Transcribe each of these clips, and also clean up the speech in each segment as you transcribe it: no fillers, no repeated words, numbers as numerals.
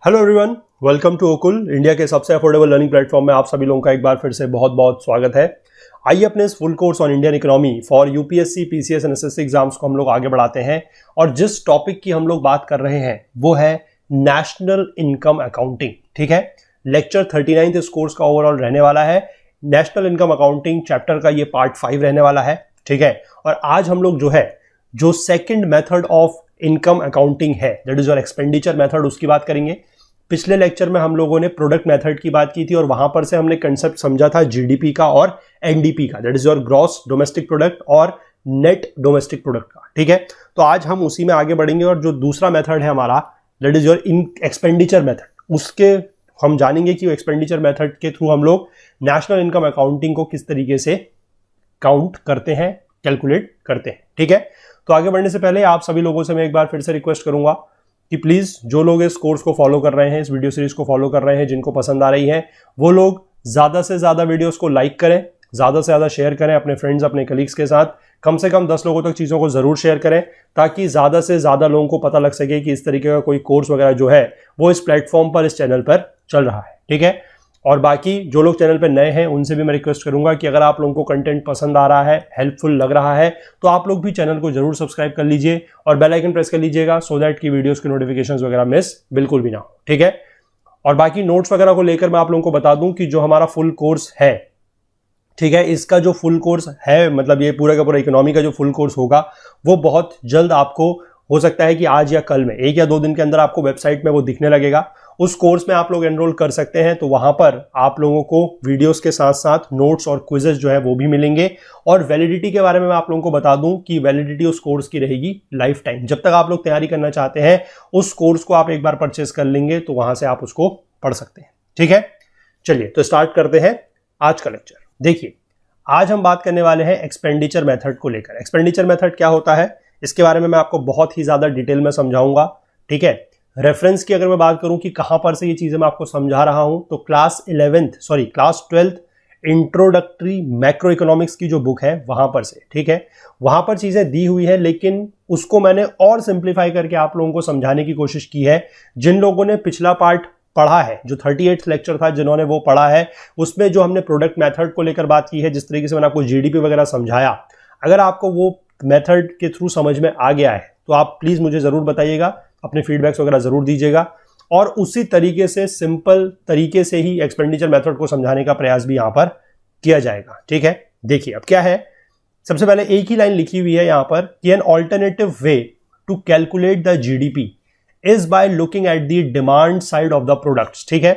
Hello everyone, welcome to Okul, India के सबसे affordable learning platform में आप सभी लोगों का एक बार फिर से बहुत बहुत स्वागत है। आइए अपने इस full course on Indian economy for UPSC, PCS and SSC exams को हम लोग आगे बढ़ाते हैं। और जिस टॉपिक की हम लोग बात कर रहे हैं वो है नेशनल इनकम अकाउंटिंग। ठीक है, लेक्चर 39 इस कोर्स का ओवरऑल रहने वाला है। नेशनल इनकम अकाउंटिंग चैप्टर का ये पार्ट 5 रहने वाला है। ठीक है, और आज हम लोग जो second method of income accounting है, that is your expenditure method, उसकी बात करेंगे। पिछले लेक्चर में हम लोगों ने प्रोडक्ट मेथड की बात की थी और वहां पर से हमने कंसेप्ट समझा था जीडीपी का और एनडीपी का, that is your gross domestic product और नेट डोमेस्टिक प्रोडक्ट का। ठीक है, तो आज हम उसी में आगे बढ़ेंगे और जो दूसरा मेथड है हमारा, that is your expenditure method, उसके हम जानेंगे कि एक्सपेंडिचर मेथड के थ्रू हम लोग नेशनल इनकम अकाउंटिंग को किस तरीके से काउंट करते हैं, कैलकुलेट करते हैं। ठीक है, तो आगे बढ़ने से पहले आप सभी लोगों से मैं एक बार फिर से रिक्वेस्ट करूंगा कि प्लीज जो लोग इस कोर्स को फॉलो कर रहे हैं, इस वीडियो सीरीज को फॉलो कर रहे हैं, जिनको पसंद आ रही है, वो लोग ज्यादा से ज्यादा वीडियोस को लाइक करें, ज्यादा से ज्यादा शेयर करें अपने फ्रेंड्स, अपने कलीग्स के साथ। कम से कम 10 लोगों तक चीजों को जरूर शेयर करें ताकि ज्यादा से ज्यादा लोगों को पता लग सके कि इस तरीके का कोई कोर्स वगैरह जो है वो इस प्लेटफॉर्म पर, इस चैनल पर चल रहा है। ठीक है, और बाकी जो लोग चैनल पर नए हैं उनसे भी मैं रिक्वेस्ट करूंगा कि अगर आप लोगों को कंटेंट पसंद आ रहा है, हेल्पफुल लग रहा है, तो आप लोग भी चैनल को जरूर सब्सक्राइब कर लीजिए और बेल आइकन प्रेस कर लीजिएगा सो दैट कि वीडियोस की नोटिफिकेशंस वगैरह मिस बिल्कुल भी ना हो। ठीक है, और बाकी नोट्स वगैरह को लेकर मैं आप लोगों को बता दूं कि जो हमारा फुल कोर्स है, ठीक है, इसका जो फुल कोर्स है, मतलब ये पूरा का पूरा इकोनॉमी का जो फुल कोर्स होगा वो बहुत जल्द आपको, हो सकता है कि आज या कल में, 1 या 2 दिन के अंदर आपको वेबसाइट में वो दिखने लगेगा। उस कोर्स में आप लोग एनरोल कर सकते हैं, तो वहां पर आप लोगों को वीडियोस के साथ साथ नोट्स और क्विजेस जो है वो भी मिलेंगे। और वैलिडिटी के बारे में मैं आप लोगों को बता दूं कि वैलिडिटी उस कोर्स की रहेगी लाइफ टाइम। जब तक आप लोग तैयारी करना चाहते हैं, उस कोर्स को आप एक बार परचेस कर लेंगे तो वहां से आप उसको पढ़ सकते हैं। ठीक है, चलिए तो स्टार्ट करते हैं आज का लेक्चर। देखिए, आज हम बात करने वाले हैं एक्सपेंडिचर मेथड को लेकर। एक्सपेंडिचर मेथड क्या होता है, इसके बारे में मैं आपको बहुत ही ज्यादा डिटेल में समझाऊंगा। ठीक है, रेफरेंस की अगर मैं बात करूं कि कहां पर से ये चीजें मैं आपको समझा रहा हूं, तो class 12th introductory macro economics की जो बुक है वहां पर से। ठीक है, वहां पर चीजें दी हुई है, लेकिन उसको मैंने और सिंप्लीफाई करके आप लोगों को समझाने की कोशिश की है। जिन लोगों ने पिछला पार्ट पढ़ा है, जो 38th लेक्चर था, जिन्होंने वो पढ़ा है, उसमें जो हमने प्रोडक्ट मेथड को लेकर बात की है, जिस तरीके से मैंने आपको जीडीपी वगैरह समझाया, अगर आपको वो मेथड के थ्रू समझ में आ गया है तो आप प्लीज मुझे जरूर बताइएगा, अपने फीडबैक्स वगैरह जरूर दीजिएगा। और उसी तरीके से, सिंपल तरीके से ही एक्सपेंडिचर मेथड को समझाने का प्रयास भी यहां पर किया जाएगा। ठीक है, देखिए अब क्या है, सबसे पहले एक ही लाइन लिखी हुई है यहां पर कि an alternative way to calculate the GDP is by looking at the demand side of the products. ठीक है,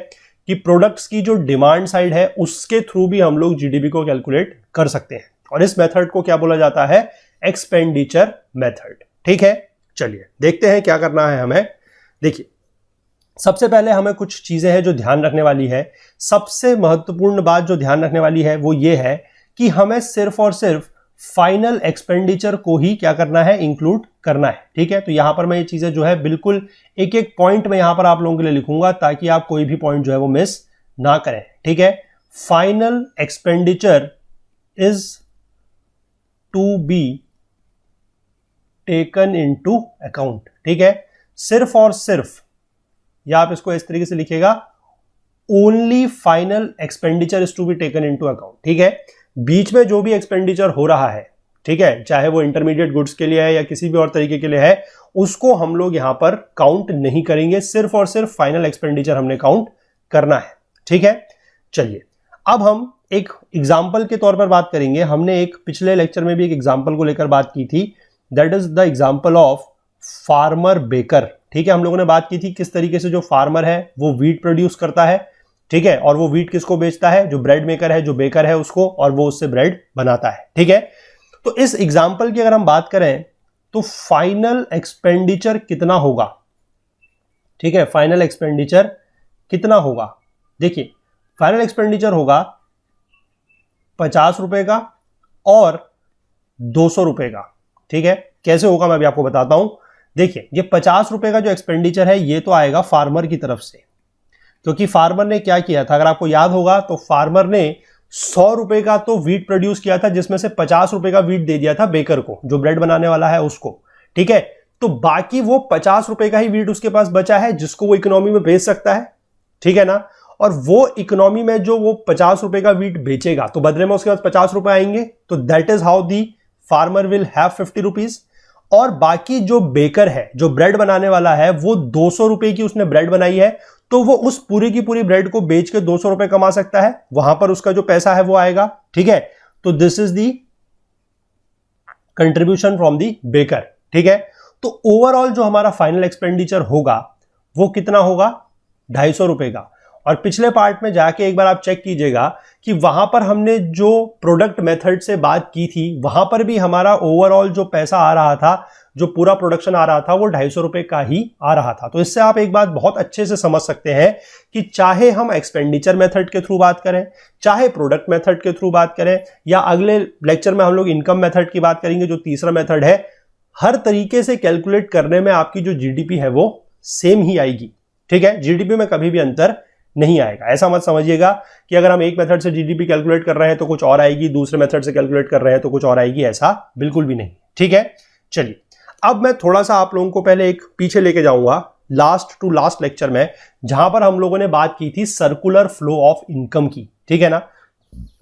कि प्रोडक्ट्स की जो डिमांड साइड है उसके थ्रू भी हम लोग जीडीपी को कैलकुलेट कर सकते हैं, और इस मेथड को क्या बोला जाता है, एक्सपेंडिचर मेथड। ठीक है, चलिए देखते हैं क्या करना है हमें। देखिए, सबसे पहले हमें कुछ चीजें हैं जो ध्यान रखने वाली है। सबसे महत्वपूर्ण बात जो ध्यान रखने वाली है वो ये है कि हमें सिर्फ और सिर्फ फाइनल एक्सपेंडिचर को ही क्या करना है, इंक्लूड करना है। ठीक है, तो यहां पर मैं ये चीजें जो है बिल्कुल एक एक पॉइंट में यहां पर आप लोगों के लिए लिखूंगा ताकि आप कोई भी पॉइंट जो है वो मिस ना करें। ठीक है, final expenditure is to be taken into account. ठीक है, सिर्फ और सिर्फ, या आप इसको इस तरीके से लिखिएगा, only final expenditure is to be taken into account. ठीक है, बीच में जो भी एक्सपेंडिचर हो रहा है, ठीक है, चाहे वो इंटरमीडिएट गुड्स के लिए है या किसी भी और तरीके के लिए है, उसको हम लोग यहां पर काउंट नहीं करेंगे। सिर्फ और सिर्फ फाइनल एक्सपेंडिचर हमने काउंट करना है। ठीक है, चलिए अब हम एक एग्जाम्पल के तौर पर बात करेंगे। हमने एक पिछले लेक्चर में भी एक एग्जाम्पल को लेकर बात की थी, that is the example of farmer baker. ठीक है, हम लोगों ने बात की थी किस तरीके से जो फार्मर है वो व्हीट प्रोड्यूस करता है। ठीक है, और वो व्हीट किसको बेचता है, जो ब्रेड मेकर है, जो बेकर है उसको, और वो उससे ब्रेड बनाता है। ठीक है, तो इस एग्जाम्पल की अगर हम बात करें तो फाइनल एक्सपेंडिचर कितना होगा। ठीक है, फाइनल एक्सपेंडिचर कितना होगा, देखिए फाइनल एक्सपेंडिचर होगा 50 रुपए का और 200 रुपए का। ठीक है, कैसे होगा मैं भी आपको बताता हूं। देखिए, ये 50 रुपए का जो एक्सपेंडिचर है ये तो आएगा फार्मर की तरफ से, क्योंकि फार्मर ने क्या किया था, अगर आपको याद होगा तो फार्मर ने 100 रुपए का तो व्हीट प्रोड्यूस किया था, जिसमें से 50 रुपए का व्हीट दे दिया था बेकर को, जो ब्रेड बनाने वाला है उसको। ठीक है, तो बाकी वो 50 रुपए का ही वीट उसके पास बचा है जिसको वो इकोनॉमी में बेच सकता है, ठीक है ना। और वो इकोनॉमी में जो वो 50 रुपए का वीट बेचेगा तो बदले में उसके पास 50 रुपए आएंगे, तो that is how the farmer will have 50 rupees. और बाकी जो बेकर है, जो ब्रेड बनाने वाला है, वो 200 रुपए की उसने ब्रेड बनाई है, तो वो उस पूरी की पूरी ब्रेड को बेच के 200 रुपए कमा सकता है, वहां पर उसका जो पैसा है वो आएगा, ठीक है। तो this is the contribution from the baker, ठीक है। तो ओवरऑल जो हमारा फाइनल एक्सपेंडिचर होगा वो कितना होगा, 250 रुपए का। और पिछले पार्ट में जाके एक बार आप चेक कीजिएगा कि वहां पर हमने जो प्रोडक्ट मेथड से बात की थी वहां पर भी हमारा ओवरऑल जो पैसा आ रहा था, जो पूरा प्रोडक्शन आ रहा था, वो 250 रुपए का ही आ रहा था। तो इससे आप एक बात बहुत अच्छे से समझ सकते हैं कि चाहे हम एक्सपेंडिचर मेथड के थ्रू बात करें, चाहे प्रोडक्ट मेथड के थ्रू बात करें, या अगले लेक्चर में हम लोग इनकम मेथड की बात करेंगे जो तीसरा मेथड है, हर तरीके से कैलकुलेट करने में आपकी जो जीडीपी है वो सेम ही आएगी, ठीक है। जीडीपी में कभी भी अंतर नहीं आएगा। ऐसा मत समझिएगा कि अगर हम एक मेथड से जीडीपी कैलकुलेट कर रहे हैं तो कुछ और आएगी, दूसरे मेथड से कैलकुलेट कर रहे हैं तो कुछ और आएगी, ऐसा बिल्कुल भी नहीं, ठीक है। चलिए अब मैं थोड़ा सा आप लोगों को पहले एक पीछे लेके जाऊंगा लास्ट टू लास्ट लेक्चर में, जहां पर हम लोगों ने बात की थी सर्कुलर फ्लो ऑफ इनकम की, ठीक है ना।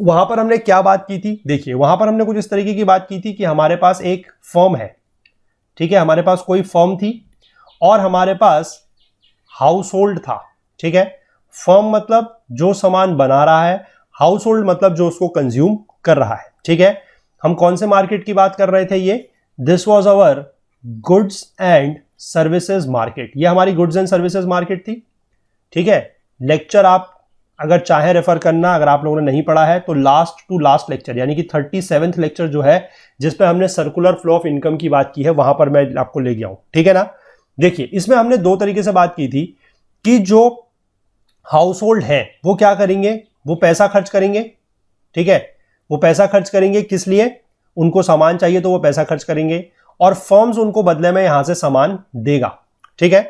वहां पर हमने क्या बात की थी, देखिए वहां पर हमने कुछ इस तरीके की बात की थी कि हमारे पास एक फर्म है, ठीक है, हमारे पास कोई फर्म थी और हमारे पास हाउस होल्ड था, ठीक है। फर्म मतलब जो सामान बना रहा है, हाउस होल्ड मतलब जो उसको कंज्यूम कर रहा है, ठीक है। हम कौन से मार्केट की बात कर रहे थे, ये this was our goods and services market, ये हमारी गुड्स एंड सर्विसेज मार्केट थी, ठीक है। लेक्चर आप अगर चाहे रेफर करना, अगर आप लोगों ने नहीं पढ़ा है तो लास्ट टू लास्ट लेक्चर यानी कि 37th लेक्चर जो है जिस पे हमने सर्कुलर फ्लो ऑफ इनकम की बात की है, वहां पर मैं आपको ले गया हूं, ठीक है ना। देखिए इसमें हमने दो तरीके से बात की थी कि जो हाउस होल्ड है वो क्या करेंगे, वो पैसा खर्च करेंगे, ठीक है। वो पैसा खर्च करेंगे किस लिए, उनको सामान चाहिए तो वो पैसा खर्च करेंगे और फर्म्स उनको बदले में यहां से सामान देगा, ठीक है।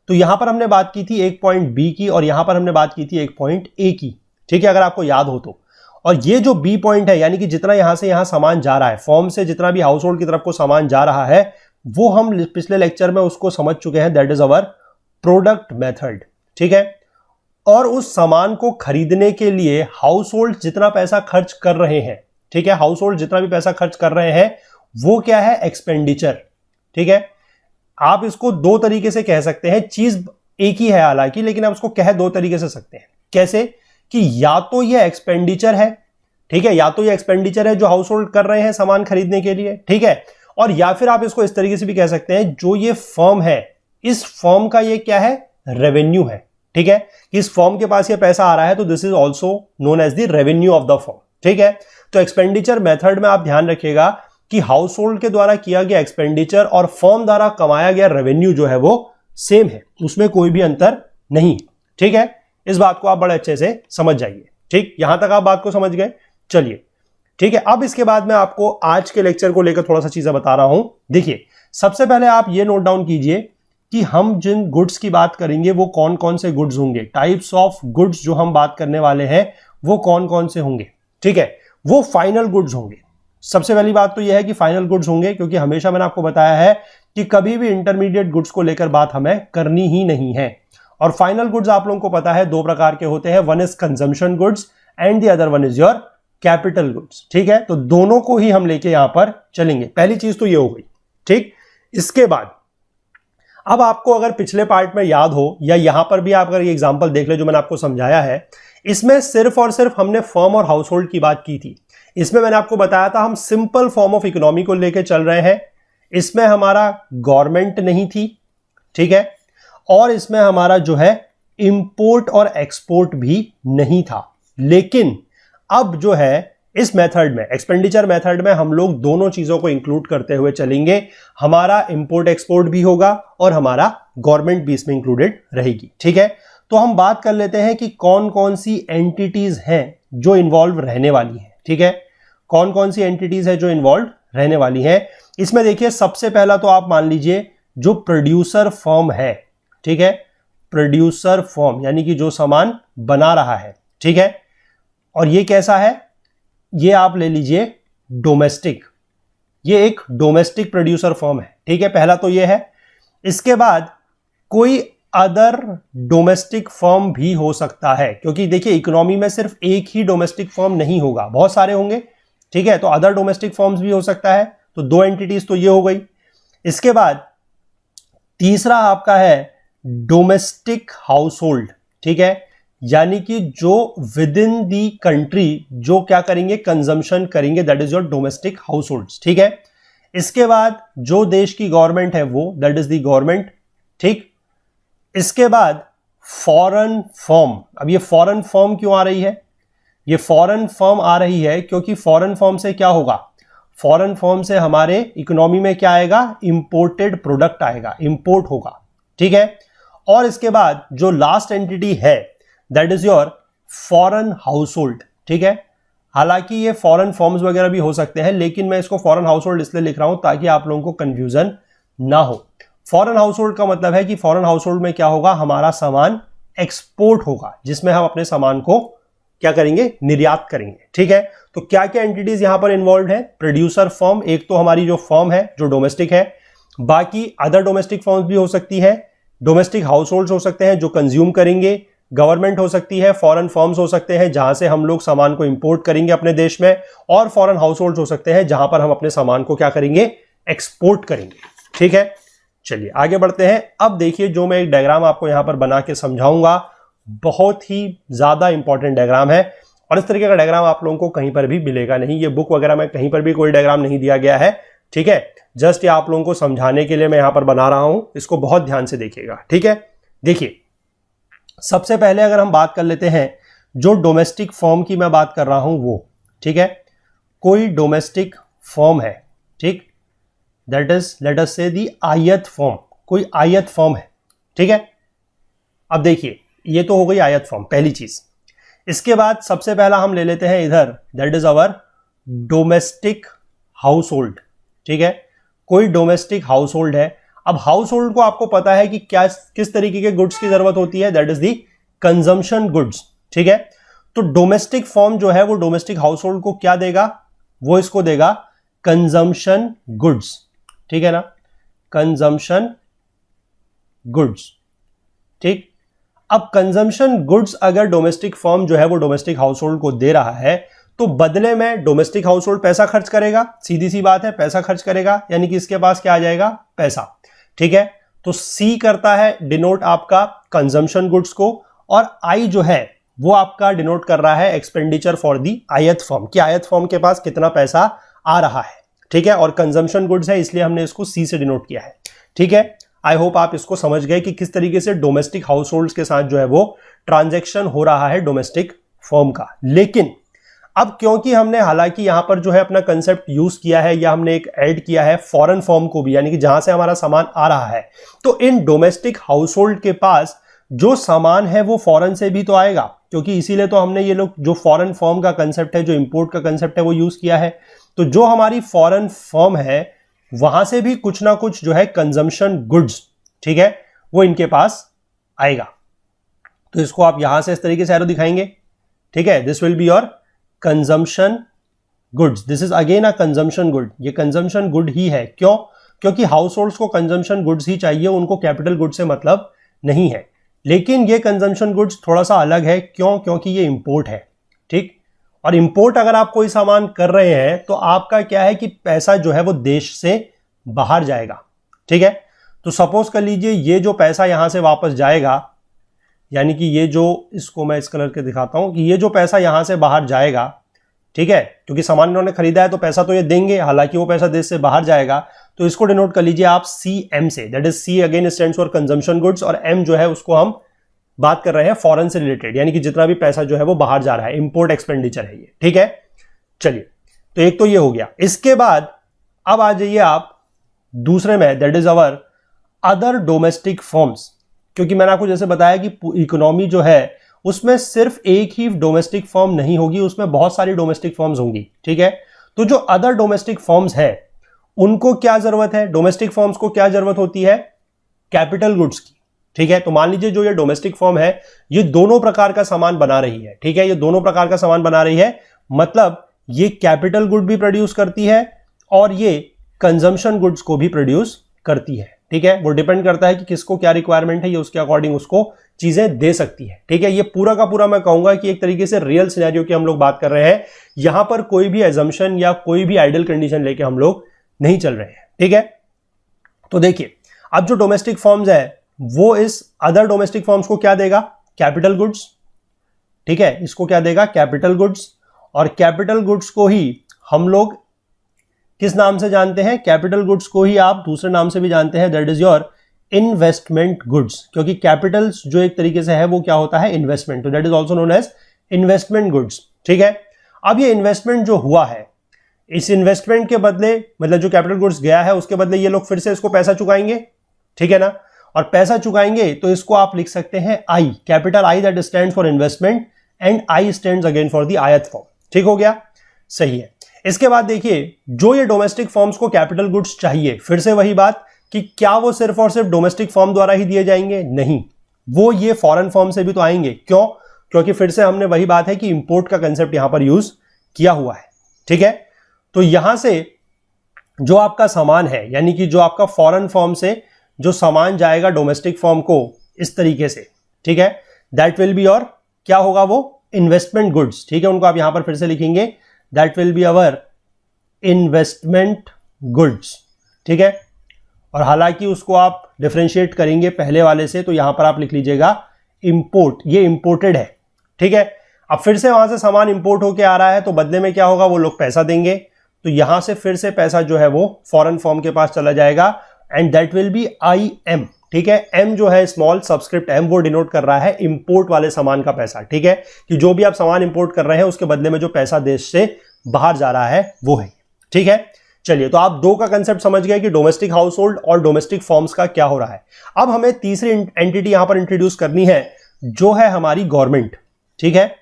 तो यहां पर हमने बात की थी एक पॉइंट बी की और यहां पर हमने बात की थी एक पॉइंट ए की, ठीक है, अगर आपको याद हो तो। और ये जो बी पॉइंट है यानी कि जितना यहां से यहां सामान जा रहा है, फर्म से जितना भी हाउस होल्ड की तरफ को सामान जा रहा है, वो हम पिछले लेक्चर में उसको समझ चुके हैं, that is our product method, ठीक है। और उस सामान को खरीदने के लिए हाउस होल्ड जितना पैसा खर्च कर रहे हैं, ठीक है, हाउस होल्ड जितना भी पैसा खर्च कर रहे हैं वो क्या है, एक्सपेंडिचर, ठीक है। आप इसको दो तरीके से कह सकते हैं, चीज एक ही है हालांकि, लेकिन आप उसको कह दो तरीके से सकते हैं। कैसे कि या तो यह एक्सपेंडिचर है, ठीक है, या तो यह एक्सपेंडिचर है जो हाउस होल्ड कर रहे हैं सामान खरीदने के लिए, ठीक है। और या फिर आप इसको इस तरीके से भी कह सकते हैं, जो ये फर्म है, इस फर्म का ये क्या है, रेवेन्यू है, ठीक है। इस फर्म के पास ये पैसा आ रहा है तो this is also known as the revenue of the firm, ठीक है। तो एक्सपेंडिचर मेथड में आप ध्यान रखिएगा कि हाउस होल्ड के द्वारा किया गया एक्सपेंडिचर और फर्म द्वारा कमाया गया रेवेन्यू जो है वो सेम है, उसमें कोई भी अंतर नहीं, ठीक है। इस बात को आप बड़े अच्छे से समझ जाइए, ठीक, यहां तक आप बात को समझ गए। चलिए ठीक है, अब इसके बाद मैं आपको आज के लेक्चर को लेकर थोड़ा सा चीजें बता रहा हूं। देखिए सबसे पहले आप ये नोट डाउन कीजिए कि हम जिन गुड्स की बात करेंगे वो कौन कौन से गुड्स होंगे, टाइप्स ऑफ गुड्स जो हम बात करने वाले हैं वो कौन कौन से होंगे, ठीक है। वो फाइनल गुड्स होंगे। सबसे पहली बात तो यह है कि फाइनल गुड्स होंगे, क्योंकि हमेशा मैंने आपको बताया है कि कभी भी इंटरमीडिएट गुड्स को लेकर बात हमें करनी ही नहीं है। और फाइनल गुड्स आप लोगों को पता है दो प्रकार के होते हैं, one is consumption goods and the other one is your capital goods, ठीक है। तो दोनों को ही हम लेके यहां पर चलेंगे। पहली चीज तो ये हो गई, ठीक। इसके बाद अब आपको अगर पिछले पार्ट में याद हो या यहां पर भी आप अगर ये एग्जांपल देख ले जो मैंने आपको समझाया है, इसमें सिर्फ और सिर्फ हमने फर्म और हाउस होल्ड की बात की थी। इसमें मैंने आपको बताया था हम सिंपल फॉर्म ऑफ इकोनॉमी को लेकर चल रहे हैं। इसमें हमारा गवर्नमेंट नहीं थी, ठीक है, और इसमें हमारा जो है इंपोर्ट और एक्सपोर्ट भी नहीं था। लेकिन अब जो है इस मेथड में, एक्सपेंडिचर मेथड में, हम लोग दोनों चीजों को इंक्लूड करते हुए चलेंगे। हमारा इंपोर्ट एक्सपोर्ट भी होगा और हमारा गवर्नमेंट भी इसमें इंक्लूडेड रहेगी, ठीक है। तो हम बात कर लेते हैं कि कौन कौन सी एंटिटीज हैं जो इन्वॉल्व रहने वाली हैं, ठीक है। कौन कौन सी एंटिटीज है जो इन्वॉल्व रहने वाली हैं। इसमें देखिए सबसे पहला तो आप मान लीजिए जो प्रोड्यूसर फर्म है, ठीक है, प्रोड्यूसर फर्म यानी कि जो सामान बना रहा है, ठीक है। और ये कैसा है, ये आप ले लीजिए डोमेस्टिक, ये एक डोमेस्टिक प्रोड्यूसर फर्म है, ठीक है। पहला तो ये है इसके बाद कोई अदर डोमेस्टिक फर्म भी हो सकता है, क्योंकि देखिए इकोनॉमी में सिर्फ एक ही डोमेस्टिक फर्म नहीं होगा, बहुत सारे होंगे, ठीक है। तो अदर डोमेस्टिक फर्म्स भी हो सकता है, तो दो एंटिटीज तो ये हो गई। इसके बाद तीसरा आपका है डोमेस्टिक हाउस होल्ड, ठीक है, यानी कि जो विद इन दी कंट्री जो क्या करेंगे, कंजम्पशन करेंगे, that is your domestic house hold, ठीक है। इसके बाद जो देश की गवर्नमेंट है वो, दैट इज दी गवर्नमेंट, ठीक। इसके बाद फॉरेन फर्म। अब ये फॉरेन फर्म क्यों आ रही है? ये फॉरेन फर्म आ रही है क्योंकि फॉरेन फर्म से क्या होगा, फॉरेन फर्म से हमारे इकोनॉमी में क्या आएगा, इंपोर्टेड प्रोडक्ट आएगा, इंपोर्ट होगा, ठीक है। और इसके बाद जो लास्ट एंटिटी है that is your foreign house hold, ठीक है। हालांकि ये फॉरेन फर्म्स वगैरह भी हो सकते हैं, लेकिन मैं इसको फॉरेन हाउस होल्ड इसलिए लिख रहा हूं ताकि आप लोगों को कंफ्यूजन ना हो। फॉरेन हाउस होल्ड का मतलब है कि फॉरेन हाउस होल्ड में क्या होगा, हमारा सामान एक्सपोर्ट होगा, जिसमें हम अपने सामान को क्या करेंगे, निर्यात करेंगे, ठीक है। तो क्या क्या एंटिटीज यहां पर इन्वॉल्व है, प्रोड्यूसर फर्म, एक तो हमारी जो फर्म है जो डोमेस्टिक है, बाकी अदर डोमेस्टिक फर्म्स भी हो सकती है, डोमेस्टिक हाउस होल्ड हो सकते हैं जो कंज्यूम करेंगे, गवर्नमेंट हो सकती है, फॉरेन फर्म्स हो सकते हैं जहां से हम लोग सामान को इंपोर्ट करेंगे अपने देश में, और फॉरेन हाउस होल्ड हो सकते हैं जहां पर हम अपने सामान को क्या करेंगे, एक्सपोर्ट करेंगे, ठीक है। चलिए आगे बढ़ते हैं। अब देखिए जो मैं एक डायग्राम आपको यहां पर बना के समझाऊंगा, बहुत ही ज्यादा इंपॉर्टेंट डायग्राम है, और इस तरीके का डायग्राम आप लोगों को कहीं पर भी मिलेगा नहीं, ये बुक वगैरह में कहीं पर भी कोई डायग्राम नहीं दिया गया है, ठीक है। जस्ट ये आप लोगों को समझाने के लिए मैं यहां पर बना रहा हूं, इसको बहुत ध्यान से देखिएगा, ठीक है। देखिए सबसे पहले अगर हम बात कर लेते हैं, जो डोमेस्टिक फर्म की मैं बात कर रहा हूं वो, ठीक है, कोई डोमेस्टिक फर्म है, ठीक, दैट इज लेट अस से दी आयत फर्म, कोई आयत फर्म है, ठीक है। अब देखिए ये तो हो गई आयत फर्म, पहली चीज। इसके बाद सबसे पहला हम ले लेते हैं इधर, that is our domestic house hold, ठीक है, कोई डोमेस्टिक हाउस होल्ड है। अब हाउस होल्ड को आपको पता है कि क्या किस तरीके के गुड्स की जरूरत होती है, that is the consumption goods, ठीक है। तो डोमेस्टिक फर्म जो है वो डोमेस्टिक हाउस होल्ड को क्या देगा, वो इसको देगा कंजम्पशन गुड्स, ठीक है ना, कंजम्पशन गुड्स, ठीक। अब कंजम्पशन गुड्स अगर डोमेस्टिक फर्म जो है वो डोमेस्टिक हाउस होल्ड को दे रहा है, तो बदले में डोमेस्टिक हाउस होल्ड पैसा खर्च करेगा, सीधी सी बात है, पैसा खर्च करेगा, यानी कि इसके पास क्या आ जाएगा, पैसा, ठीक है। तो सी करता है डिनोट आपका कंजम्पशन गुड्स को, और आई जो है वो आपका डिनोट कर रहा है एक्सपेंडिचर फॉर दी आयत फर्म, कि आयत फर्म के पास कितना पैसा आ रहा है, ठीक है। और कंजम्पशन गुड्स है इसलिए हमने इसको सी से डिनोट किया है, ठीक है। आई होप आप इसको समझ गए कि किस तरीके से डोमेस्टिक हाउस होल्ड्स के साथ जो है वो ट्रांजैक्शन हो रहा है डोमेस्टिक फर्म का। लेकिन अब क्योंकि हमने हालांकि यहां पर जो है अपना कंसेप्ट यूज किया है, या हमने एक ऐड किया है फॉरेन फर्म को भी, यानी कि जहां से हमारा सामान आ रहा है, तो इन डोमेस्टिक हाउस होल्ड के पास जो सामान है वो फॉरेन से भी तो आएगा, क्योंकि इसीलिए तो हमने ये लोग जो फॉरेन फर्म का कंसेप्ट है, जो इंपोर्ट का कंसेप्ट है वो यूज किया है। तो जो हमारी फॉरेन फर्म है वहां से भी कुछ ना कुछ जो है कंजम्पशन गुड्स, ठीक है, वो इनके पास आएगा। तो इसको आप यहां से इस तरीके से एरो दिखाएंगे, ठीक है, this will be your consumption goods, this is again a consumption good, ये कंजम्पशन गुड ही है। क्यों? क्योंकि हाउस होल्ड्स को कंजम्पशन गुड्स ही चाहिए, उनको कैपिटल गुड से मतलब नहीं है। लेकिन ये कंजम्पशन गुड्स थोड़ा सा अलग है, क्यों? क्योंकि ये इंपोर्ट है, ठीक। और इंपोर्ट अगर आप कोई सामान कर रहे हैं तो आपका क्या है कि पैसा जो है वो देश से बाहर जाएगा, ठीक है। तो सपोज कर लीजिए ये जो पैसा यहां से वापस जाएगा, यानी कि ये जो, इसको मैं इस कलर के दिखाता हूं, कि ये जो पैसा यहां से बाहर जाएगा, ठीक है, क्योंकि सामान इन्होंने खरीदा है तो पैसा तो ये देंगे, हालांकि वो पैसा देश से बाहर जाएगा। तो इसको डिनोट कर लीजिए आप CM से, that is C again stands for consumption goods, और M जो है उसको हम बात कर रहे हैं फॉरेन से रिलेटेड, यानी कि जितना भी पैसा जो है वो बाहर जा रहा है, इंपोर्ट एक्सपेंडिचर है ये, ठीक है। चलिए तो एक तो ये हो गया। इसके बाद अब आ जाइए आप दूसरे में, that is our other domestic firms, क्योंकि मैंने आपको जैसे बताया कि इकोनॉमी जो है उसमें सिर्फ एक ही डोमेस्टिक फर्म नहीं होगी, उसमें बहुत सारी डोमेस्टिक फर्म्स होंगी, ठीक है। तो जो अदर डोमेस्टिक फर्म्स है उनको क्या जरूरत है, डोमेस्टिक फर्म्स को क्या जरूरत होती है, कैपिटल गुड्स की, ठीक है। तो मान लीजिए जो ये डोमेस्टिक फर्म है ये दोनों प्रकार का सामान बना रही है, ठीक है, ये दोनों प्रकार का सामान बना रही है, मतलब ये कैपिटल गुड भी प्रोड्यूस करती है और ये कंजम्पशन गुड्स को भी प्रोड्यूस करती है, ठीक है, वो डिपेंड करता है कि किसको क्या रिक्वायरमेंट है, ये उसके अकॉर्डिंग उसको चीजें दे सकती है। ठीक है, ये पूरा का पूरा मैं कहूंगा कि एक तरीके से रियल सिनेरियो की हम लोग बात कर रहे हैं, यहां पर कोई भी एजम्पशन या कोई भी आइडल कंडीशन लेके हम लोग नहीं चल रहे हैं। ठीक है, तो देखिए अब जो डोमेस्टिक फॉर्म्स है वो इस अदर डोमेस्टिक फॉर्म्स को क्या देगा, कैपिटल गुड्स। ठीक है, इसको क्या देगा, कैपिटल गुड्स। और कैपिटल गुड्स को ही हम लोग किस नाम से जानते हैं, कैपिटल गुड्स को ही आप दूसरे नाम से भी जानते हैं, that is your investment goods, क्योंकि कैपिटल्स जो एक तरीके से है वो क्या होता है, इन्वेस्टमेंट, तो that is also known as investment goods. ठीक है, अब ये इन्वेस्टमेंट जो हुआ है, इस इन्वेस्टमेंट के बदले मतलब जो कैपिटल गुड्स गया है उसके बदले ये लोग फिर से इसको पैसा चुकाएंगे। ठीक है ना, और पैसा चुकाएंगे तो इसको आप लिख सकते हैं I, capital I that stands for investment and I stands again for the आयत फॉर्म। ठीक हो गया, सही है। इसके बाद देखिए जो ये डोमेस्टिक फॉर्म्स को कैपिटल गुड्स चाहिए, फिर से वही बात कि क्या वो सिर्फ और सिर्फ डोमेस्टिक फॉर्म द्वारा ही दिए जाएंगे, नहीं, वो ये फॉरेन फॉर्म से भी तो आएंगे। क्यों, क्योंकि फिर से हमने वही बात है कि इंपोर्ट का कंसेप्ट यहां पर यूज किया हुआ है। ठीक है, तो यहां से जो आपका सामान है, यानी कि जो आपका फॉरेन फॉर्म से जो सामान जाएगा डोमेस्टिक फॉर्म को इस तरीके से, ठीक है, दैट विल बी, और क्या होगा वो, इन्वेस्टमेंट गुड्स। ठीक है, उनको आप यहां पर फिर से लिखेंगे, that will be our investment goods. ठीक है, और हालांकि उसको आप डिफरेंशिएट करेंगे पहले वाले से, तो यहां पर आप लिख लीजिएगा इंपोर्ट, ये इंपोर्टेड है। ठीक है, अब फिर से वहां से सामान इंपोर्ट होके आ रहा है तो बदले में क्या होगा, वो लोग पैसा देंगे, तो यहां से फिर से पैसा जो है वो फॉरेन फॉर्म के पास चला जाएगा and that will be I M. ठीक है, एम जो है स्मॉल सबस्क्रिप्ट एम, वो डिनोट कर रहा है इंपोर्ट वाले सामान का पैसा। ठीक है, कि जो भी आप सामान इंपोर्ट कर रहे हैं उसके बदले में जो पैसा देश से बाहर जा रहा है वो है। ठीक है, चलिए, तो आप दो का कंसेप्ट समझ गए कि डोमेस्टिक हाउस होल्ड और डोमेस्टिक फॉर्म्स का क्या हो रहा है। अब हमें तीसरी एंटिटी यहां पर इंट्रोड्यूस करनी है जो है हमारी गवर्नमेंट। ठीक है,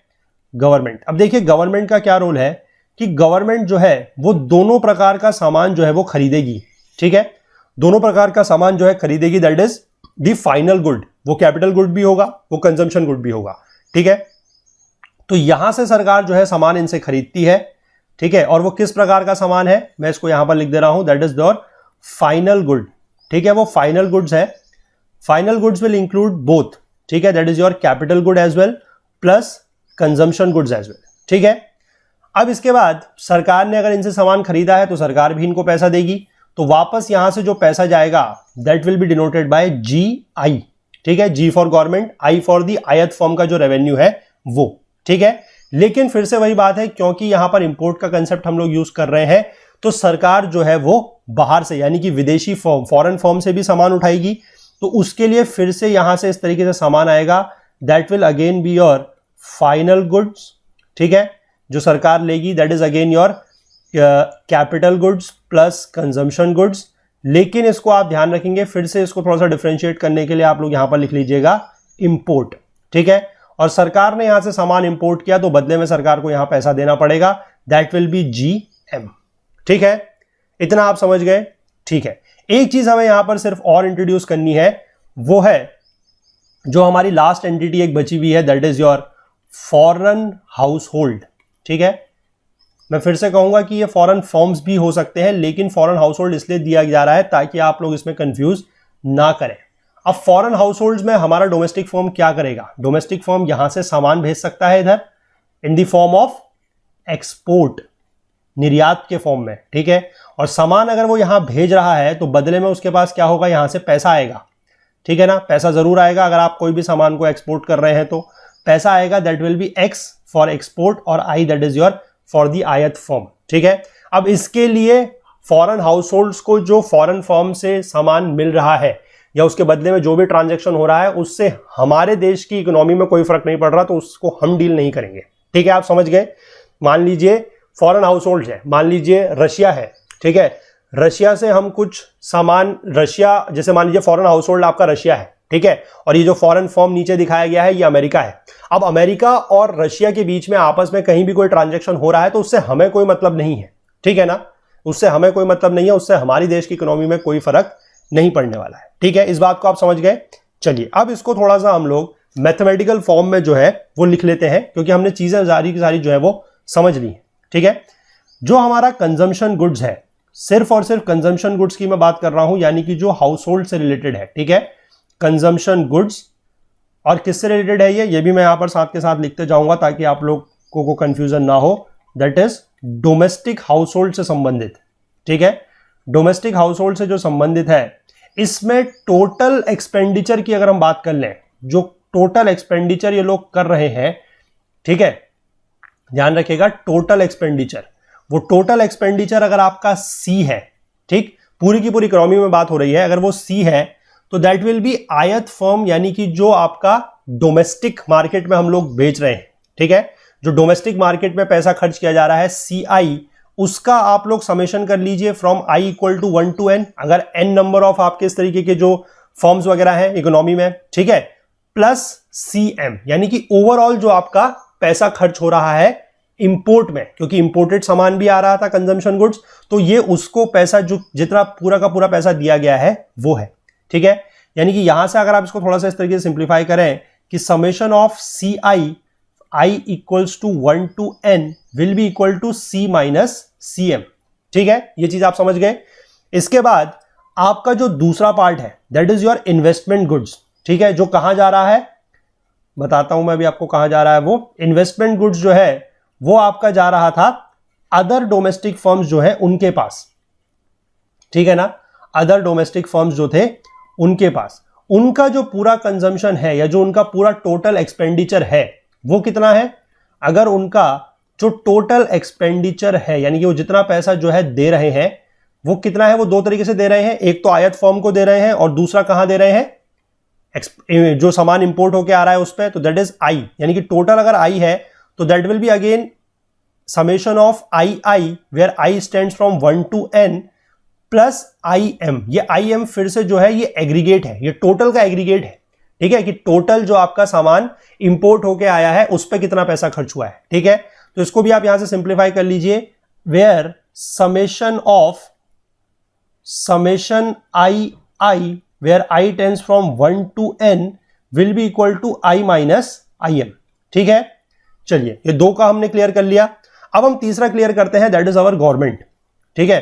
गवर्नमेंट। अब देखिए गवर्नमेंट का क्या रोल है कि गवर्नमेंट जो है वो दोनों प्रकार का सामान जो है वो खरीदेगी। ठीक है, दोनों प्रकार का सामान जो है खरीदेगी, that is the final good, वो कैपिटल गुड भी होगा, वो कंजम्पशन गुड भी होगा। ठीक है, तो यहां से सरकार जो है सामान इनसे खरीदती है। ठीक है, और वो किस प्रकार का सामान है, मैं इसको यहां पर लिख दे रहा हूं, that is your final good. ठीक है, वो फाइनल गुड्स है, final goods will include both. ठीक है, that is your capital good as well plus consumption goods as well. ठीक है, अब इसके बाद सरकार ने अगर इनसे सामान खरीदा है तो सरकार भी इनको पैसा देगी, तो वापस यहां से जो पैसा जाएगा that will be denoted by G I. ठीक है, G for government, I for the आयत फॉर्म का जो रेवेन्यू है वो। ठीक है, लेकिन फिर से वही बात है, क्योंकि यहां पर इंपोर्ट का कंसेप्ट हम लोग यूज कर रहे हैं, तो सरकार जो है वो बाहर से यानी कि विदेशी फॉर्म, फॉरेन फॉर्म से भी सामान उठाएगी, तो उसके लिए फिर से यहां से इस तरीके से सामान आएगा, that will again be your final goods. ठीक है, जो सरकार लेगी that is again your capital goods plus consumption goods. लेकिन इसको आप ध्यान रखेंगे, फिर से इसको थोड़ा सा डिफरेंशिएट करने के लिए आप लोग यहां पर लिख लीजिएगा इंपोर्ट। ठीक है, और सरकार ने यहां से सामान इंपोर्ट किया तो बदले में सरकार को यहां पैसा देना पड़ेगा, that will be G M. ठीक है, इतना आप समझ गए। ठीक है, एक चीज हमें यहां पर सिर्फ और इंट्रोड्यूस करनी है, वो है जो हमारी लास्ट एंटिटी एक बची हुई है, that is your foreign house hold. ठीक है, मैं फिर से कहूंगा कि ये फॉरेन फॉर्म्स भी हो सकते हैं, लेकिन फॉरेन हाउस होल्ड इसलिए दिया जा रहा है ताकि आप लोग इसमें कंफ्यूज ना करें। अब फॉरेन हाउस होल्ड्स में हमारा डोमेस्टिक फॉर्म क्या करेगा, डोमेस्टिक फॉर्म यहां से सामान भेज सकता है इधर in the form of export, निर्यात के फॉर्म में। ठीक है, और सामान अगर वो यहां भेज रहा है तो बदले में उसके पास क्या होगा, यहां से पैसा आएगा। ठीक है ना, पैसा जरूर आएगा, अगर आप कोई भी सामान को एक्सपोर्ट कर रहे हैं तो पैसा आएगा, that will be X for export और I that is your for the आयत फॉर्म। ठीक है, अब इसके लिए फॉरेन हाउस होल्ड्स को जो फॉरेन फॉर्म से सामान मिल रहा है या उसके बदले में जो भी ट्रांजैक्शन हो रहा है उससे हमारे देश की इकोनॉमी में कोई फर्क नहीं पड़ रहा, तो उसको हम डील नहीं करेंगे। ठीक है, आप समझ गए। मान लीजिए फॉरेन हाउस होल्ड है, मान लीजिए रशिया है। ठीक है, रशिया से हम कुछ सामान, रशिया जैसे मान लीजिए फॉरेन हाउस होल्ड आपका रशिया है। ठीक है, और ये जो फॉरेन फॉर्म नीचे दिखाया गया है ये अमेरिका है। अब अमेरिका और रशिया के बीच में आपस में कहीं भी कोई ट्रांजैक्शन हो रहा है तो उससे हमें कोई मतलब नहीं है। ठीक है ना, उससे हमें कोई मतलब नहीं है, उससे हमारी देश की इकोनॉमी में कोई फर्क नहीं पड़ने वाला है। ठीक है, इस बात को आप समझ गए। चलिए अब इसको थोड़ा सा हम लोग मैथमेटिकल फॉर्म में जो है वो लिख लेते हैं, क्योंकि हमने चीजें सारी की सारी जो है वो समझ ली है। ठीक है, जो हमारा कंजम्पशन गुड्स है, सिर्फ और सिर्फ कंजम्पशन गुड्स की मैं बात कर रहा हूं, यानी कि जो हाउस होल्ड से रिलेटेड है, ठीक है, कंजम्पशन गुड्स। और किससे रिलेटेड है ये भी मैं यहां पर साथ के साथ लिखते जाऊंगा ताकि आप लोगों को कंफ्यूजन ना हो। That is domestic house hold से संबंधित, ठीक है, डोमेस्टिक हाउस होल्ड से जो संबंधित है, इसमें टोटल एक्सपेंडिचर की अगर हम बात कर लें, जो टोटल एक्सपेंडिचर ये लोग कर रहे हैं, ठीक है, ध्यान रखिएगा, टोटल एक्सपेंडिचर, वो टोटल एक्सपेंडिचर अगर आपका सी है, ठीक, पूरी की पूरी इकोनॉमी में बात हो रही है, अगर वो सी है तो दैट विल बी आयत फर्म, यानी कि जो आपका डोमेस्टिक मार्केट में हम लोग बेच रहे हैं, ठीक है, जो डोमेस्टिक मार्केट में पैसा खर्च किया जा रहा है CI, उसका आप लोग समेशन कर लीजिए from I equal to 1 to n, अगर n नंबर ऑफ आपके इस तरीके के जो फॉर्म्स वगैरह हैं इकोनॉमी में, ठीक है, प्लस CM, यानी कि ओवरऑल जो आपका पैसा खर्च हो रहा है इंपोर्ट में, क्योंकि इंपोर्टेड सामान भी आ रहा था कंजम्पशन गुड्स, तो ये उसको पैसा जो जितना पूरा का पूरा पैसा दिया गया है वो है, ठीक है। यानी कि यहां से अगर आप इसको थोड़ा सा इस तरीके से सिंप्लीफाई करें कि summation of CI I equals to 1 to n will be equal to C minus CM, ठीक है, ये चीज आप समझ गए। इसके बाद आपका जो दूसरा पार्ट है that is your investment goods, ठीक है, जो कहां जा रहा है बताता हूं मैं अभी आपको कहां जा रहा है। वो इन्वेस्टमेंट गुड्स जो है वो आपका जा रहा था अदर डोमेस्टिक फर्म्स जो है उनके पास, ठीक है ना, अदर डोमेस्टिक फर्म्स जो थे उनके पास, उनका जो पूरा कंजम्पशन है या जो उनका पूरा टोटल एक्सपेंडिचर है वो कितना है। अगर उनका जो टोटल एक्सपेंडिचर है, यानी कि वो जितना पैसा जो है दे रहे हैं वो कितना है, वो दो तरीके से दे रहे हैं, एक तो आयत फर्म को दे रहे हैं और दूसरा कहां दे रहे हैं, जो सामान इंपोर्ट होकर आ रहा है उस पर, तो दैट इज I, यानी कि टोटल अगर I है तो that will be again summation of II where I stands from 1 to n plus IM। ये IM फिर से जो है ये एग्रीगेट है, ये टोटल का एग्रीगेट है, ठीक है, कि टोटल जो आपका सामान इंपोर्ट होके आया है उस पर कितना पैसा खर्च हुआ है, ठीक है। तो इसको भी आप यहां से सिंप्लीफाई कर लीजिए, where summation II where I tends from 1 to n will be equal to I minus IM, ठीक है। चलिए, ये दो का हमने क्लियर कर लिया। अब हम तीसरा क्लियर करते हैं, दैट इज अवर गवर्नमेंट, ठीक है।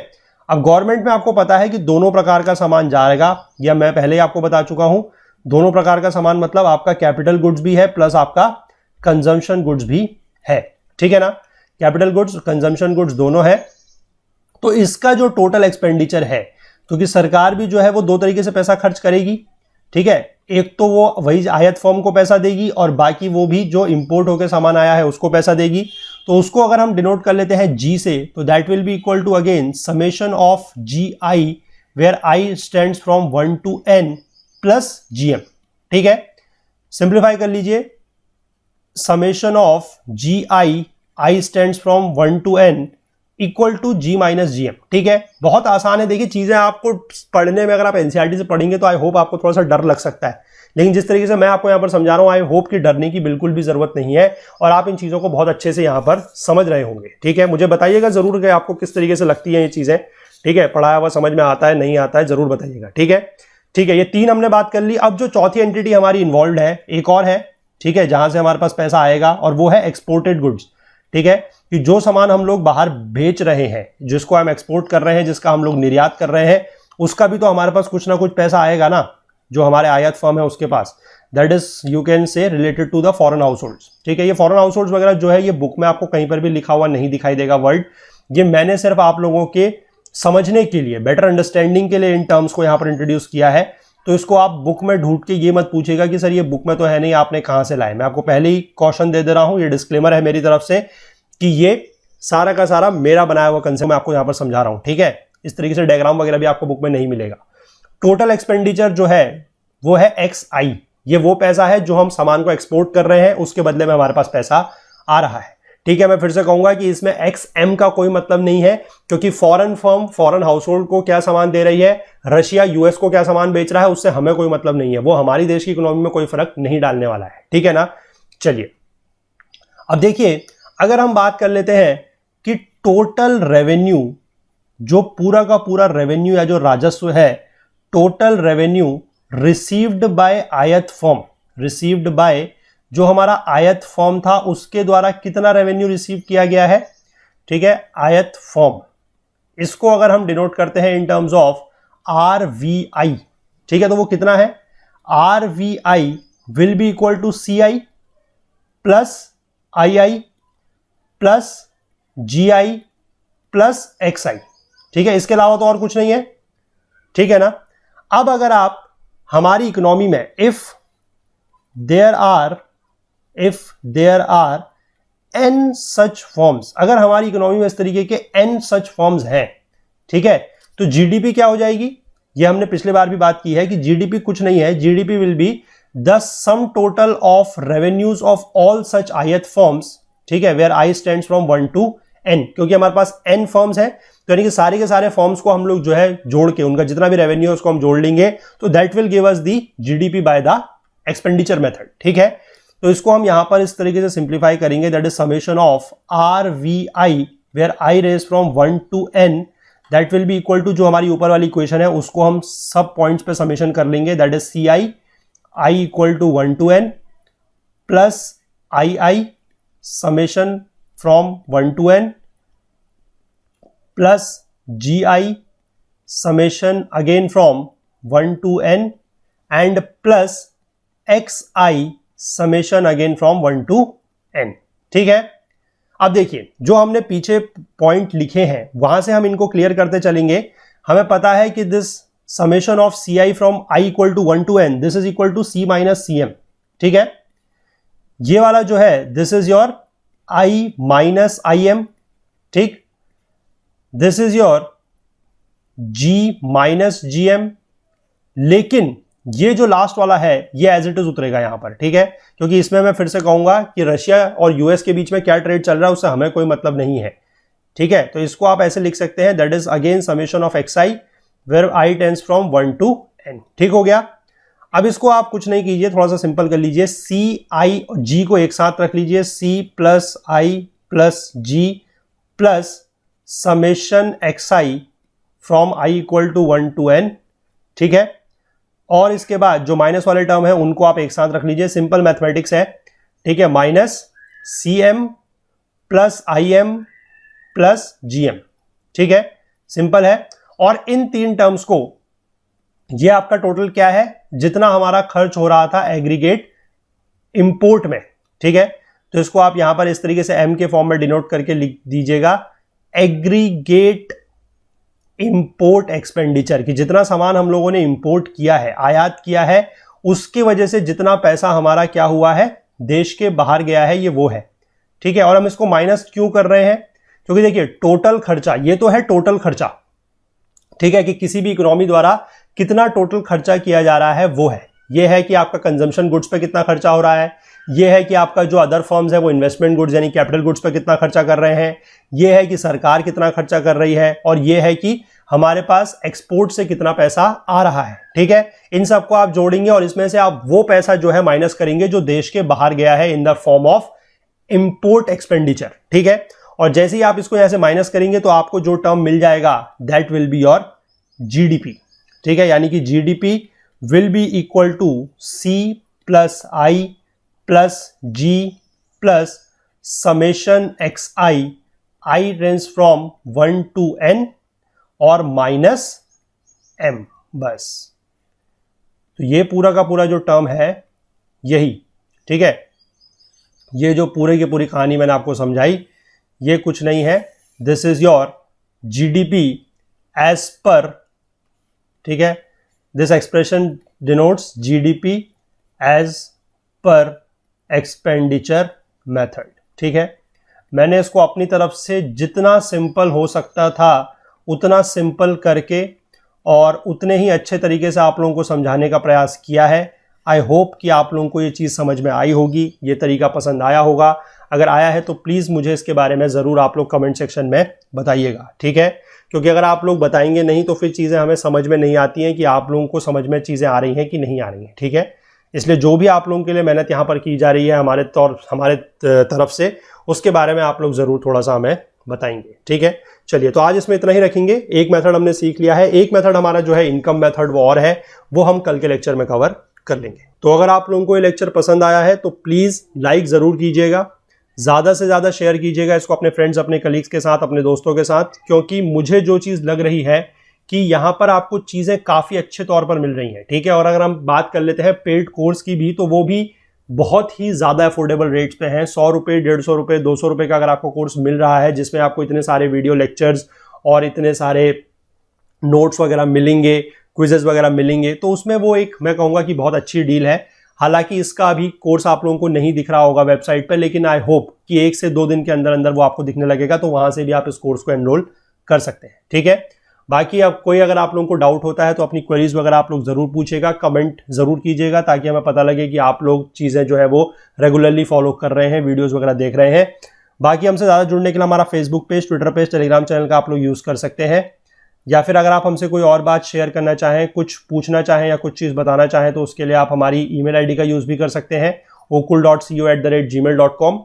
अब गवर्नमेंट में आपको पता है कि दोनों प्रकार का सामान जाएगा, या मैं पहले ही आपको बता चुका हूं, दोनों प्रकार का सामान मतलब आपका कैपिटल गुड्स भी है प्लस आपका कंजम्पशन गुड्स भी है, ठीक है ना, कैपिटल गुड्स कंजम्पशन गुड्स दोनों है। तो इसका जो टोटल एक्सपेंडिचर है, क्योंकि सरकार भी जो है वो दो तरीके से पैसा खर्च करेगी, ठीक है, एक तो वो वही आयत फर्म को पैसा देगी और बाकी वो भी जो इंपोर्ट होकर सामान आया है उसको पैसा देगी। तो उसको अगर हम डिनोट कर लेते हैं G से, तो that will be equal to again summation of GI where I stands from 1 to n plus GM, ठीक है। सिंप्लीफाई कर लीजिए, summation of GI I stands from 1 to n equal to G minus GM, ठीक है। बहुत आसान है, देखिए चीजें आपको पढ़ने में अगर आप NCERT से पढ़ेंगे तो आई होप आपको थोड़ा सा डर लग सकता है, लेकिन जिस तरीके से मैं आपको यहां पर समझा रहा हूं आई होप कि डरने की बिल्कुल भी जरूरत नहीं है और आप इन चीजों को बहुत अच्छे से यहां पर समझ रहे होंगे, ठीक है। मुझे बताइएगा जरूर कि आपको किस तरीके से लगती है ये चीजें, ठीक है, पढ़ाया हुआ समझ में आता है नहीं आता है जरूर बताइएगा, ठीक है। ठीक है, ये तीन हमने बात कर ली। अब जो चौथी एंटिटी हमारी इन्वॉल्व है एक और है, ठीक है, जहां से हमारे पास पैसा आएगा, और वो है एक्सपोर्टेड गुड्स, ठीक है, कि जो सामान हम लोग बाहर बेच रहे हैं, जिसको हम एक्सपोर्ट कर रहे हैं, जिसका हम लोग निर्यात कर रहे हैं, उसका भी तो हमारे पास कुछ ना कुछ पैसा आएगा ना, जो हमारे आयात फर्म है उसके पास। That is you can say related to the foreign households, ठीक है। ये फॉरेन हाउस होल्ड्स वगैरह जो है ये बुक में आपको कहीं पर भी लिखा हुआ नहीं दिखाई देगा वर्ड, ये मैंने सिर्फ आप लोगों के समझने के लिए, बेटर अंडरस्टैंडिंग के लिए इन टर्म्स को यहां पर इंट्रोड्यूस किया है। तो इसको आप बुक में ढूंढ के ये मत पूछेगा कि सर ये बुक में तो है नहीं, आपने कहां से लाए। मैं आपको पहले ही कॉशन दे दे रहा हूं, ये डिस्क्लेमर है मेरी तरफ से कि ये सारा का सारा मेरा बनाया हुआ कंसेप्ट मैं आपको यहां पर समझा रहा हूं, ठीक है। इस तरीके से डायग्राम वगैरह भी आपको बुक में नहीं मिलेगा। टोटल एक्सपेंडिचर जो है वो है XI, ये वो पैसा है जो हम सामान को एक्सपोर्ट कर रहे हैं, उसके बदले में हमारे पास पैसा आ रहा है, ठीक है। मैं फिर से कहूंगा कि इसमें XM का कोई मतलब नहीं है, क्योंकि foreign firm foreign house hold को क्या सामान दे रही है, रशिया US को क्या सामान बेच रहा है, उससे हमें कोई मतलब नहीं है, वो हमारी देश की इकोनॉमी में कोई फर्क नहीं डालने वाला है, ठीक है ना। चलिए अब देखिए, अगर हम बात कर लेते हैं कि टोटल रेवेन्यू, जो पूरा का पूरा रेवेन्यू या जो राजस्व है, टोटल रेवेन्यू रिसीव्ड बाय आयत फर्म, रिसीव्ड बाय जो हमारा आयत फर्म था उसके द्वारा कितना रेवेन्यू रिसीव किया गया है, ठीक है, आयत फर्म, इसको अगर हम डिनोट करते हैं इन टर्म्स ऑफ RVI, ठीक है, तो वो कितना है? RVI will be equal to CI plus II plus GI plus XI, ठीक है, इसके अलावा तो और कुछ नहीं है, ठीक है ना। अब अगर आप हमारी इकोनॉमी में if there are n such firms, अगर हमारी इकोनॉमी में इस तरीके के n सच फॉर्म्स हैं, ठीक है, तो जीडीपी क्या हो जाएगी? ये हमने पिछले बार भी बात की है कि जीडीपी कुछ नहीं है, GDP will be the sum total of revenues of all such ith firms, ठीक है, where i stands from 1 to n, क्योंकि हमारे पास n फॉर्म्स है, तो यानी कि सारे के सारे फॉर्म्स को हम लोग जो है जोड़ के उनका जितना भी रेवेन्यू है उसको हम जोड़ लेंगे, तो that will give us the GDP by the expenditure method, ठीक है। तो इसको हम यहां पर इस तरीके से सिंप्लीफाई करेंगे, that is summation of RVI where i ranges from 1 to n, that will be equal to जो हमारी ऊपर वाली इक्वेशन है उसको हम सब पॉइंट्स पे समेशन कर लेंगे, that is CI i equal to 1 to n plus II summation from 1 to n plus GI summation again from 1 to n and plus XI summation again from 1 to n, ठीक है। अब देखिए जो हमने पीछे पॉइंट लिखे हैं वहां से हम इनको क्लियर करते चलेंगे। हमें पता है कि this summation of CI from I equal to 1 to n, this is equal to C minus CM, ठीक है। ये वाला जो है this is your I minus IM, ठीक, this is your G minus GM, लेकिन ये जो लास्ट वाला है ये एज इट इज उतरेगा यहां पर, ठीक है, क्योंकि इसमें मैं फिर से कहूंगा कि रशिया और यूएस के बीच में क्या ट्रेड चल रहा है उससे हमें कोई मतलब नहीं है, ठीक है। तो इसको आप ऐसे लिख सकते हैं, that is again summation of XI where I tends from 1 to n, ठीक हो गया। अब इसको आप कुछ नहीं कीजिए, थोड़ा सा सिंपल कर लीजिए, CI और G को एक साथ रख लीजिए, C plus I plus G plus summation XI from I equal to 1 to n, ठीक है। और इसके बाद जो माइनस वाले टर्म है उनको आप एक साथ रख लीजिए, सिंपल मैथमेटिक्स है, ठीक है, minus CM plus IM plus GM, ठीक है, सिंपल है। और इन तीन टर्म्स को, ये आपका टोटल क्या है, जितना हमारा खर्च हो रहा था एग्रीगेट इंपोर्ट में, ठीक है, तो इसको आप यहां पर इस तरीके से M के फॉर्म में डिनोट करके लिख दीजिएगा, एग्रीगेट इंपोर्ट एक्सपेंडिचर, कि जितना सामान हम लोगों ने इंपोर्ट किया है, आयात किया है, उसकी वजह से जितना पैसा हमारा क्या हुआ है, देश के बाहर गया है, ये वो है, ठीक है। और हम इसको माइनस क्यों कर रहे हैं, क्योंकि देखिए टोटल खर्चा, ये तो है टोटल खर्चा, ठीक है, कि किसी भी इकोनॉमी द्वारा कितना टोटल खर्चा किया जा रहा है वो है, ये है कि आपका कंजम्पशन गुड्स पे कितना खर्चा हो रहा है, ये है कि आपका जो अदर फर्म्स है वो इन्वेस्टमेंट गुड्स यानी कैपिटल गुड्स पे कितना खर्चा कर रहे हैं, ये है कि सरकार कितना खर्चा कर रही है, और ये है कि हमारे पास एक्सपोर्ट से कितना पैसा आ रहा है, ठीक है। इन सबको आप जोड़ेंगे और इसमें से आप वो पैसा जो है माइनस करेंगे जो देश के बाहर गया है in the form of import expenditure, ठीक है। और जैसे ही आप इसको यहां से माइनस करेंगे तो आपको जो टर्म मिल जाएगा that will be your GDP, ठीक है, यानी कि GDP will be equal to C plus I plus G plus summation XI, I range from 1 to n और माइनस M, बस। तो ये पूरा का पूरा जो टर्म है यही, ठीक है, ये जो पूरे की पूरी कहानी मैंने आपको समझाई ये कुछ नहीं है, this is your GDP as per, ठीक है, this expression denotes GDP as per expenditure method, ठीक है। मैंने इसको अपनी तरफ से जितना सिंपल हो सकता था उतना सिंपल करके और उतने ही अच्छे तरीके से आप लोगों को समझाने का प्रयास किया है। आई होप कि आप लोगों को ये चीज़ समझ में आई होगी, ये तरीका पसंद आया होगा। अगर आया है तो प्लीज़ मुझे इसके बारे में ज़रूर आप लोग कमेंट सेक्शन में बताइएगा, ठीक है, क्योंकि अगर आप लोग बताएंगे नहीं तो फिर चीज़ें हमें समझ में नहीं आती हैं कि आप लोगों को समझ में चीज़ें आ रही हैं कि नहीं आ रही हैं, ठीक है। इसलिए जो भी आप लोगों के लिए मेहनत यहाँ पर की जा रही है हमारे तरफ से, उसके बारे में आप लोग ज़रूर थोड़ा सा हमें बताएंगे, ठीक है। चलिए, तो आज इसमें इतना ही रखेंगे। एक मेथड हमने सीख लिया है, एक मेथड हमारा जो है इनकम मेथड वो और है, वो हम कल के लेक्चर में कवर कर लेंगे। तो अगर आप लोगों को ये लेक्चर पसंद आया है तो प्लीज़ लाइक ज़रूर कीजिएगा, ज़्यादा से ज़्यादा शेयर कीजिएगा इसको अपने फ्रेंड्स, अपने कलीग्स के साथ, अपने दोस्तों के साथ, क्योंकि मुझे जो चीज़ लग रही है कि यहाँ पर आपको चीज़ें काफ़ी अच्छे तौर पर मिल रही हैं, ठीक है। और अगर हम बात कर लेते हैं पेड कोर्स की भी, तो वो भी बहुत ही ज़्यादा अफोर्डेबल रेट्स पे हैं। 100 रुपये, 150 रुपये, 200 रुपये का अगर आपको कोर्स मिल रहा है, जिसमें आपको इतने सारे वीडियो लेक्चर्स और इतने सारे नोट्स वगैरह मिलेंगे, क्विजेस वगैरह मिलेंगे, तो उसमें वो एक मैं कहूँगा कि बहुत अच्छी डील है। हालांकि इसका अभी कोर्स आप लोगों को नहीं दिख रहा होगा वेबसाइट पर, लेकिन आई होप कि 1 से 2 दिन के अंदर अंदर वो आपको दिखने लगेगा, तो वहां से भी आप इस कोर्स को एनरोल कर सकते हैं, ठीक है। बाकी अब कोई अगर आप लोगों को डाउट होता है तो अपनी क्वेरीज वगैरह आप लोग जरूर पूछेगा, कमेंट जरूर कीजिएगा, ताकि हमें पता लगे कि आप लोग चीजें जो है वो रेगुलरली फॉलो कर रहे हैं, वीडियोस वगैरह देख रहे हैं। बाकी हमसे ज्यादा जुड़ने के लिए हमारा Facebook page, Twitter page, Telegram channel का आप लोग यूज कर सकते हैं, या फिर अगर आप हमसे कोई और बात शेयर करना चाहें, कुछ पूछना चाहें या कुछ चीज़ बताना चाहें, तो उसके लिए आप हमारी ईमेल आईडी का यूज़ भी कर सकते हैं, okul.co@gmail.com।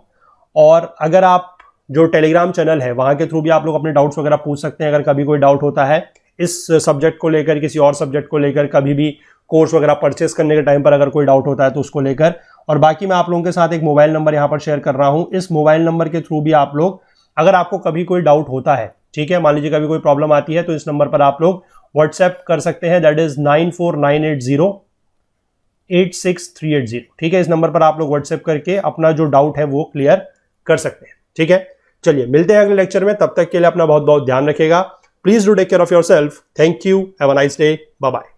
और अगर आप जो टेलीग्राम चैनल है वहाँ के थ्रू भी आप लोग अपने डाउट्स वगैरह पूछ सकते हैं, अगर कभी कोई डाउट होता है इस सब्जेक्ट को लेकर, किसी और सब्जेक्ट को लेकर, कभी भी कोर्स वगैरह परचेस करने के टाइम पर अगर कोई डाउट होता है तो उसको लेकर। और बाकी मैं आप लोगों के साथ एक मोबाइल नंबर यहाँ पर शेयर कर रहा हूँ, इस मोबाइल नंबर के थ्रू भी आप लोग, अगर आपको कभी कोई डाउट होता है, ठीक है, मान लीजिए कभी कोई प्रॉब्लम आती है, तो इस नंबर पर आप लोग व्हाट्सएप कर सकते हैं, दैट इज 9498086380, ठीक है। इस नंबर पर आप लोग व्हाट्सएप करके अपना जो डाउट है वो क्लियर कर सकते हैं, ठीक है। चलिए मिलते हैं अगले लेक्चर में, तब तक के लिए अपना बहुत बहुत ध्यान रखिएगा। Please do take care of yourself. Thank you, have a nice day, bye bye.